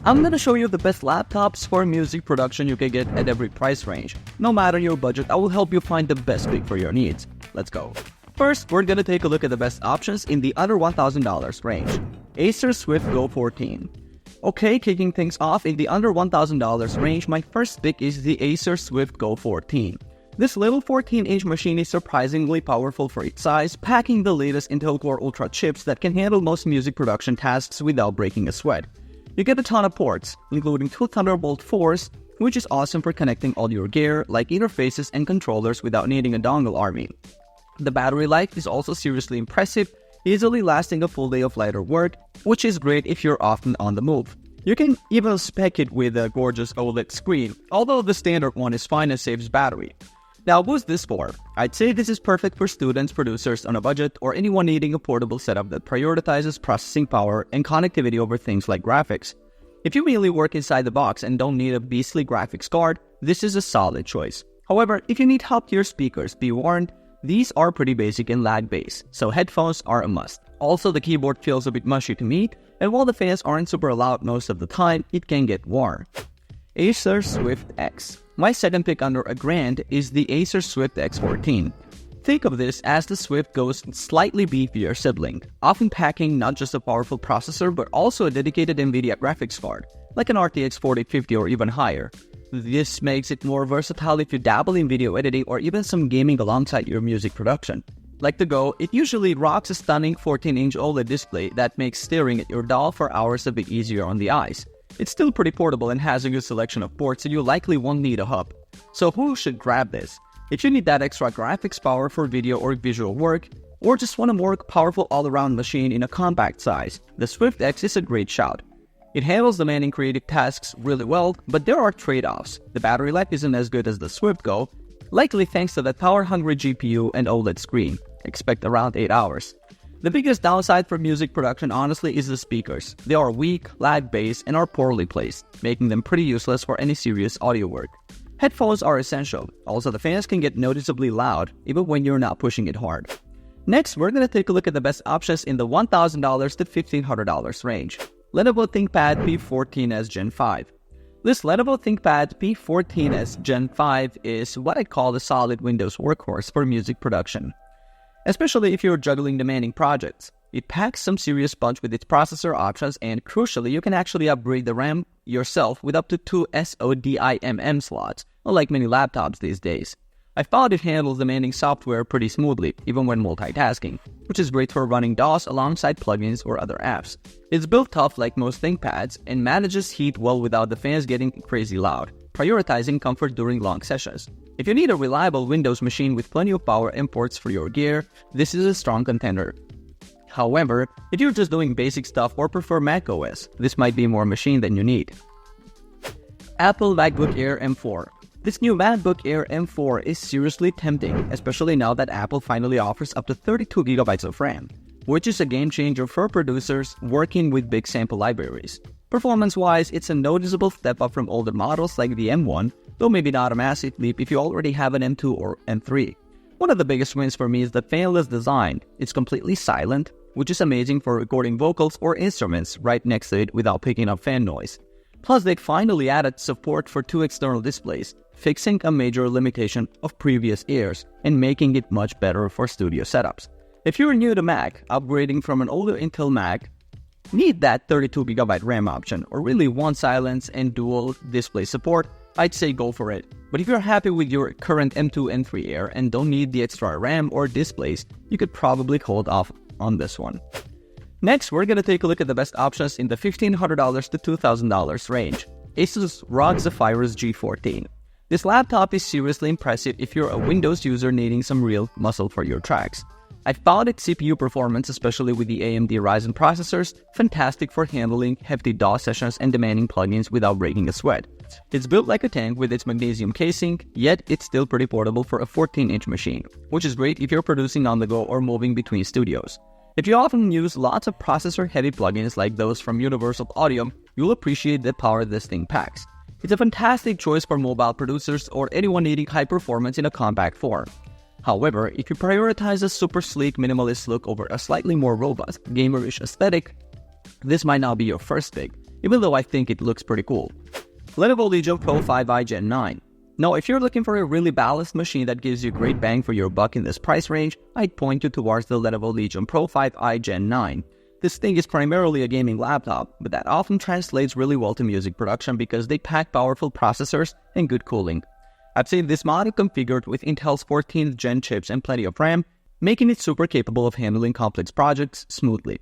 I'm gonna show you the best laptops for music production you can get at every price range. No matter your budget, I will help you find the best pick for your needs. Let's go. First, we're gonna take a look at the best options in the under $1,000 range. Acer Swift Go 14. Okay, kicking things off in the under $1,000 range, my first pick is the Acer Swift Go 14. This little 14-inch machine is surprisingly powerful for its size, packing the latest Intel Core Ultra chips that can handle most music production tasks without breaking a sweat. You get a ton of ports, including two Thunderbolt 4s, which is awesome for connecting all your gear, like interfaces and controllers, without needing a dongle army. The battery life is also seriously impressive, easily lasting a full day of lighter work, which is great if you're often on the move. You can even spec it with a gorgeous OLED screen, although the standard one is fine and saves battery. Now, what's this for? I'd say this is perfect for students, producers on a budget, or anyone needing a portable setup that prioritizes processing power and connectivity over things like graphics. If you really work inside the box and don't need a beastly graphics card, this is a solid choice. However, if you need top-tier speakers, be warned, these are pretty basic and lag-based, so headphones are a must. Also, the keyboard feels a bit mushy to me, and while the fans aren't super loud most of the time, it can get warm. Acer Swift X. My second pick under $1,000 is the Acer Swift X14. Think of this as the Swift Go's slightly beefier sibling, often packing not just a powerful processor but also a dedicated NVIDIA graphics card, like an RTX 4050 or even higher. This makes it more versatile if you dabble in video editing or even some gaming alongside your music production. Like the Go, it usually rocks a stunning 14-inch OLED display that makes staring at your DAW for hours a bit easier on the eyes. It's still pretty portable and has a good selection of ports, so you likely won't need a hub. So who should grab this? If you need that extra graphics power for video or visual work, or just want a more powerful all-around machine in a compact size, the Swift X is a great shout. It handles demanding creative tasks really well, but there are trade-offs. The battery life isn't as good as the Swift Go, likely thanks to that power-hungry GPU and OLED screen. Expect around 8 hours. The biggest downside for music production honestly is the speakers. They are weak, lag-based, and are poorly placed, making them pretty useless for any serious audio work. Headphones are essential. Also, the fans can get noticeably loud, even when you're not pushing it hard. Next, we're going to take a look at the best options in the $1,000 to $1,500 range. Lenovo ThinkPad P14s Gen 5. This Lenovo ThinkPad P14s Gen 5 is what I call the solid Windows workhorse for music production, especially if you're juggling demanding projects. It packs some serious punch with its processor options, and crucially, you can actually upgrade the RAM yourself with up to 2 SODIMM slots, unlike many laptops these days. I found it handles demanding software pretty smoothly, even when multitasking, which is great for running DAWs alongside plugins or other apps. It's built tough like most ThinkPads, and manages heat well without the fans getting crazy loud, prioritizing comfort during long sessions. If you need a reliable Windows machine with plenty of power and ports for your gear, this is a strong contender. However, if you're just doing basic stuff or prefer macOS, this might be more machine than you need. Apple MacBook Air M4. This new MacBook Air M4 is seriously tempting, especially now that Apple finally offers up to 32GB of RAM, which is a game changer for producers working with big sample libraries. Performance-wise, it's a noticeable step up from older models like the M1, though maybe not a massive leap if you already have an M2 or M3. One of the biggest wins for me is the fanless design. It's completely silent, which is amazing for recording vocals or instruments right next to it without picking up fan noise. Plus, they finally added support for 2 external displays, fixing a major limitation of previous Airs and making it much better for studio setups. If you're new to Mac, upgrading from an older Intel Mac, need that 32GB RAM option, or really want silence and dual display support, I'd say go for it. But if you're happy with your current M2 and 3 Air and don't need the extra RAM or displays, you could probably hold off on this one. Next, we're going to take a look at the best options in the $1,500 to $2,000 range. Asus ROG Zephyrus G14. This laptop is seriously impressive if you're a Windows user needing some real muscle for your tracks. I found its CPU performance, especially with the AMD Ryzen processors, fantastic for handling hefty DAW sessions and demanding plugins without breaking a sweat. It's built like a tank with its magnesium casing, yet it's still pretty portable for a 14-inch machine, which is great if you're producing on the go or moving between studios. If you often use lots of processor-heavy plugins like those from Universal Audio, you'll appreciate the power this thing packs. It's a fantastic choice for mobile producers or anyone needing high performance in a compact form. However, if you prioritize a super sleek minimalist look over a slightly more robust, gamerish aesthetic, this might not be your first pick. even though I think it looks pretty cool. Lenovo Legion Pro 5i Gen 9. Now, if you're looking for a really balanced machine that gives you great bang for your buck in this price range, I'd point you towards the Lenovo Legion Pro 5i Gen 9. This thing is primarily a gaming laptop, but that often translates really well to music production because they pack powerful processors and good cooling. I've seen this model configured with Intel's 14th Gen chips and plenty of RAM, making it super capable of handling complex projects smoothly.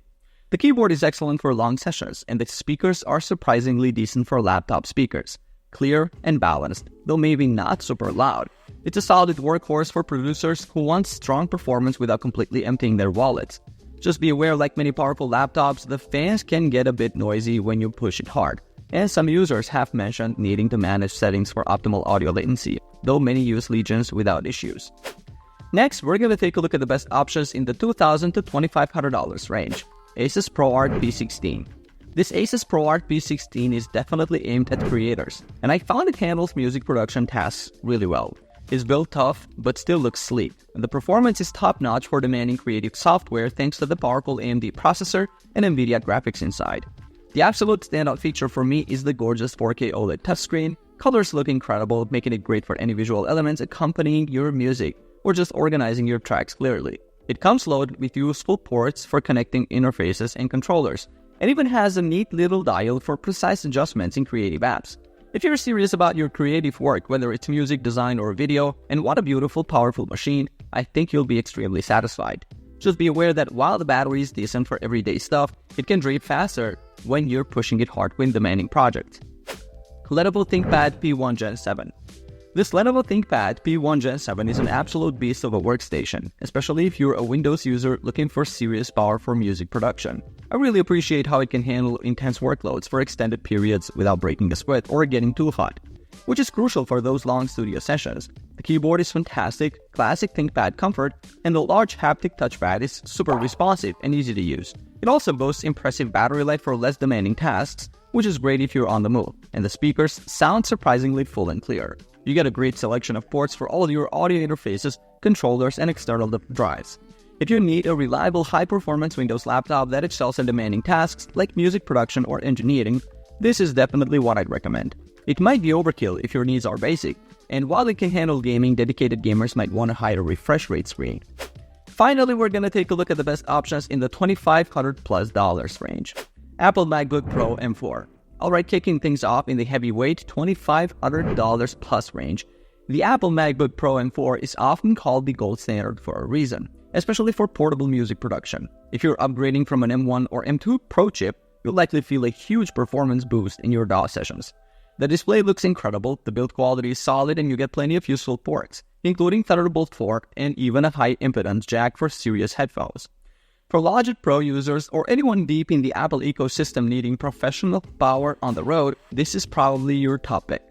The keyboard is excellent for long sessions, and the speakers are surprisingly decent for laptop speakers. Clear and balanced, though maybe not super loud. It's a solid workhorse for producers who want strong performance without completely emptying their wallets. Just be aware, like many powerful laptops, the fans can get a bit noisy when you push it hard, and some users have mentioned needing to manage settings for optimal audio latency, though many use Legions without issues. Next, we're going to take a look at the best options in the $2,000 to $2,500 range. Asus ProArt P16. This Asus ProArt P16 is definitely aimed at creators, and I found it handles music production tasks really well. It's built tough, but still looks sleek, and the performance is top-notch for demanding creative software thanks to the powerful AMD processor and NVIDIA graphics inside. The absolute standout feature for me is the gorgeous 4K OLED touchscreen. Colors look incredible, making it great for any visual elements accompanying your music, or just organizing your tracks clearly. It comes loaded with useful ports for connecting interfaces and controllers, and even has a neat little dial for precise adjustments in creative apps. If you're serious about your creative work, whether it's music, design, or video, and want a beautiful, powerful machine, I think you'll be extremely satisfied. Just be aware that while the battery is decent for everyday stuff, it can drain faster when you're pushing it hard with demanding projects. Lenovo ThinkPad P1 Gen 7. This Lenovo ThinkPad P1 Gen 7 is an absolute beast of a workstation, especially if you're a Windows user looking for serious power for music production. I really appreciate how it can handle intense workloads for extended periods without breaking a sweat or getting too hot, which is crucial for those long studio sessions. The keyboard is fantastic, classic ThinkPad comfort, and the large haptic touchpad is super responsive and easy to use. It also boasts impressive battery life for less demanding tasks, which is great if you're on the move, and the speakers sound surprisingly full and clear. You get a great selection of ports for all your audio interfaces, controllers, and external drives. If you need a reliable high-performance Windows laptop that excels in demanding tasks like music production or engineering, this is definitely what I'd recommend. It might be overkill if your needs are basic, and while it can handle gaming, dedicated gamers might want a higher refresh rate screen. Finally, we're going to take a look at the best options in the $2,500+ range. Apple MacBook Pro M4. Alright, kicking things off in the heavyweight $2,500+ range, the Apple MacBook Pro M4 is often called the gold standard for a reason, especially for portable music production. If you're upgrading from an M1 or M2 Pro chip, you'll likely feel a huge performance boost in your DAW sessions. The display looks incredible, the build quality is solid, and you get plenty of useful ports, including Thunderbolt 4 and even a high-impedance jack for serious headphones. For Logic Pro users or anyone deep in the Apple ecosystem needing professional power on the road, this is probably your top pick.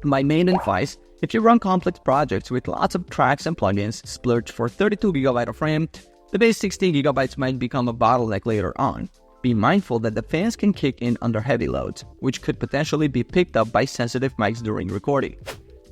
My main advice: if you run complex projects with lots of tracks and plugins, splurge for 32GB of RAM. The base 16GB might become a bottleneck later on. Be mindful that the fans can kick in under heavy loads, which could potentially be picked up by sensitive mics during recording.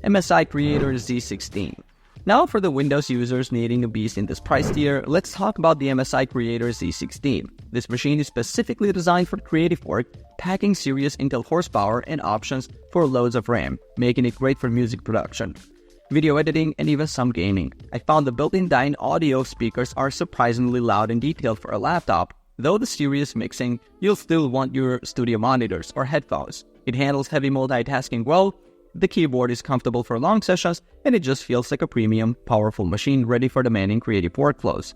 MSI Creator Z16. Now for the Windows users needing a beast in this price tier, let's talk about the MSI Creator Z16. This machine is specifically designed for creative work, packing serious Intel horsepower and options for loads of RAM, making it great for music production, video editing, and even some gaming. I found the built-in Dyne audio speakers are surprisingly loud and detailed for a laptop. Though the serious mixing, you'll still want your studio monitors or headphones. It handles heavy multitasking well. The keyboard is comfortable for long sessions, and it just feels like a premium, powerful machine ready for demanding creative workflows.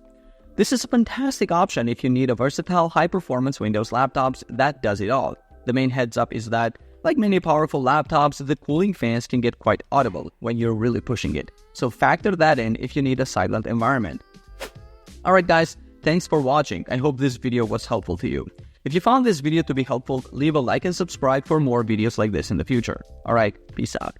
This is a fantastic option if you need a versatile, high-performance Windows laptops that does it all. The main heads up is that, like many powerful laptops, the cooling fans can get quite audible when you're really pushing it, so factor that in if you need a silent environment. Alright guys, thanks for watching. I hope this video was helpful to you. If you found this video to be helpful, leave a like and subscribe for more videos like this in the future. Alright, peace out.